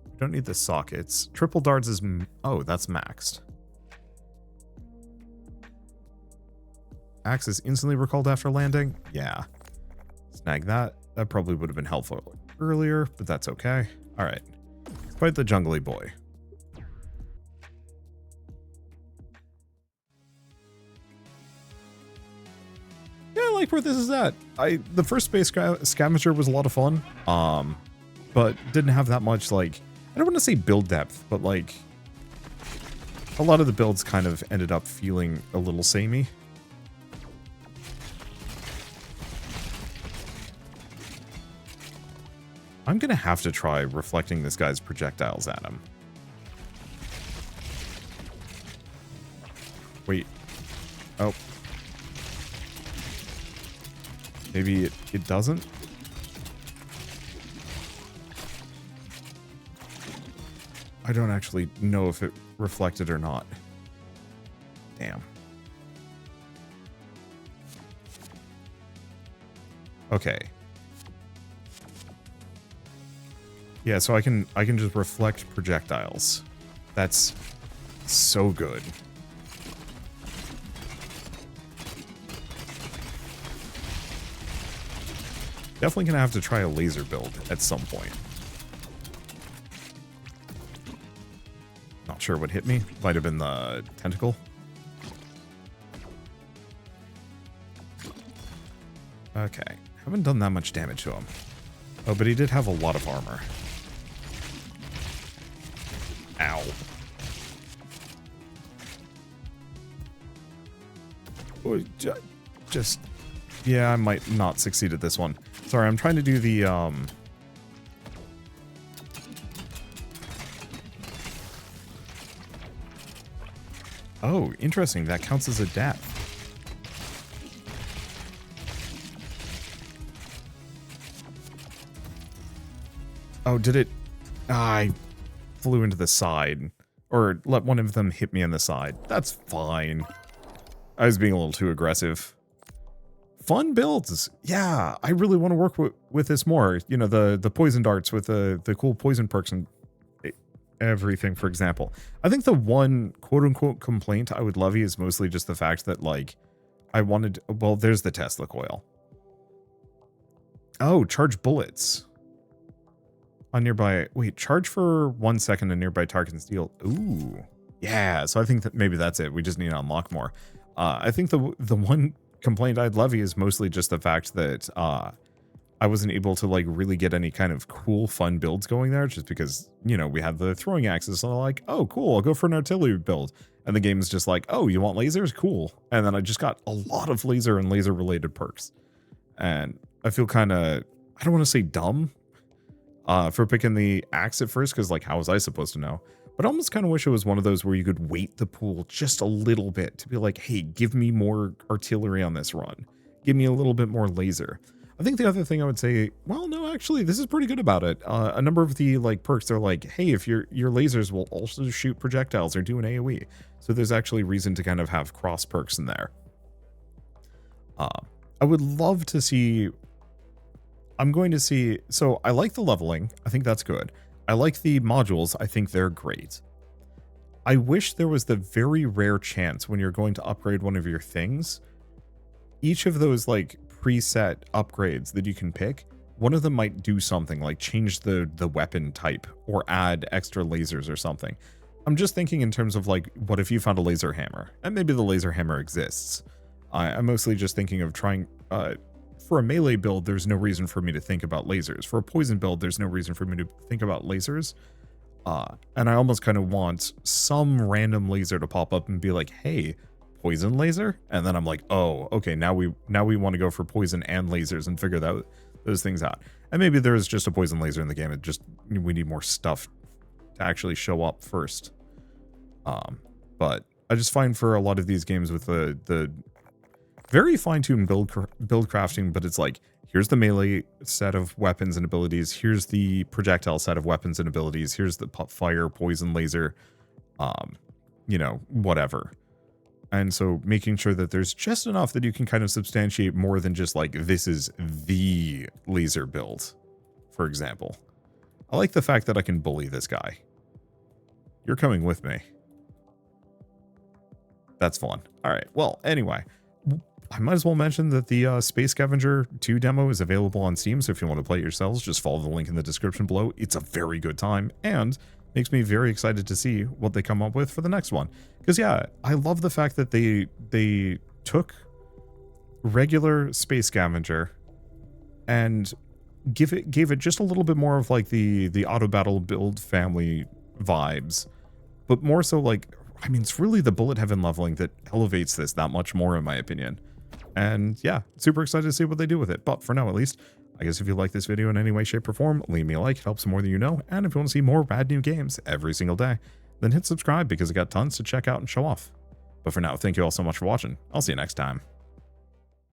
We don't need the sockets. Triple darts is... Oh, that's maxed. Axe is instantly recalled after landing? Yeah. Snag that. That probably would have been helpful earlier, but that's okay. Alright. Let's fight the jungly boy. Yeah, I like where this is at. The first space scavenger was a lot of fun, but didn't have that much, like, I don't want to say build depth, but like a lot of the builds kind of ended up feeling a little samey. I'm gonna have to try reflecting this guy's projectiles at him. Wait. Oh. Maybe it doesn't? I don't actually know if it reflected or not. Damn. Okay. Yeah, so I can just reflect projectiles. That's so good. Definitely gonna have to try a laser build at some point. Not sure what hit me. Might have been the tentacle. Okay. Haven't done that much damage to him. Oh, but he did have a lot of armor. Ow. Oh, just... Yeah, I might not succeed at this one. Sorry, I'm trying to do the, Oh, interesting. That counts as a death. Oh, did it? I flew into the side. Or let one of them hit me on the side. That's fine. I was being a little too aggressive. Fun builds. Yeah, I really want to work with this more. You know, the poison darts with the cool poison perks and everything, for example. I think the one quote-unquote complaint I would levy is mostly just the fact that, like, I wanted... Well, there's the Tesla coil. Oh, charge bullets. On nearby... Wait, charge for 1 second on nearby targets deal. Ooh. Yeah, so I think that maybe that's it. We just need to unlock more. I think the one complaint I'd levy is mostly just the fact that I wasn't able to, like, really get any kind of cool, fun builds going there, just because, you know, we had the throwing axes, and I'm like, oh, cool, I'll go for an artillery build. And the game is just like, oh, you want lasers? Cool. And then I just got a lot of laser and laser-related perks. And I feel kind of, I don't want to say dumb for picking the axe at first, because, like, how was I supposed to know? But I almost kind of wish it was one of those where you could weight the pool just a little bit to be like, hey, give me more artillery on this run. Give me a little bit more laser. I think the other thing I would say, well, no, actually, this is pretty good about it. A number of the like perks are like, hey, if your lasers will also shoot projectiles or do an AoE. So there's actually reason to kind of have cross perks in there. I would love to see, I'm going to see, so I like the leveling. I think that's good. I like the modules. I think they're great. I wish there was the very rare chance when you're going to upgrade one of your things, each of those like preset upgrades that you can pick, one of them might do something like change the weapon type or add extra lasers or something. I'm just thinking in terms of like, what if you found a laser hammer? And maybe the laser hammer exists. I'm mostly just thinking of trying, for a melee build, there's no reason for me to think about lasers. For a poison build, there's no reason for me to think about lasers. And I almost kind of want some random laser to pop up and be like, hey, poison laser? And then I'm like, oh, okay, now we want to go for poison and lasers and figure those things out. And maybe there is just a poison laser in the game. It just, we need more stuff to actually show up first. But I just find for a lot of these games with the very fine-tuned build crafting, but it's like, here's the melee set of weapons and abilities, here's the projectile set of weapons and abilities, here's the fire, poison, laser, you know, whatever. And so making sure that there's just enough that you can kind of substantiate more than just like, this is the laser build, for example. I like the fact that I can bully this guy. You're coming with me. That's fun. All right. Well, anyway, I might as well mention that the Space Scavenger 2 demo is available on Steam, so if you want to play it yourselves, just follow the link in the description below. It's a very good time, and makes me very excited to see what they come up with for the next one. Because, yeah, I love the fact that they took regular Space Scavenger and gave it just a little bit more of, like, the auto battle build family vibes, but more so, like, I mean, it's really the bullet heaven leveling that elevates this that much more, in my opinion. And yeah, super excited to see what they do with it. But for now, at least, I guess if you like this video in any way, shape, or form, leave me a like. It helps more than you know. And if you want to see more rad new games every single day, then hit subscribe because I got tons to check out and show off. But for now, thank you all so much for watching. I'll see you next time.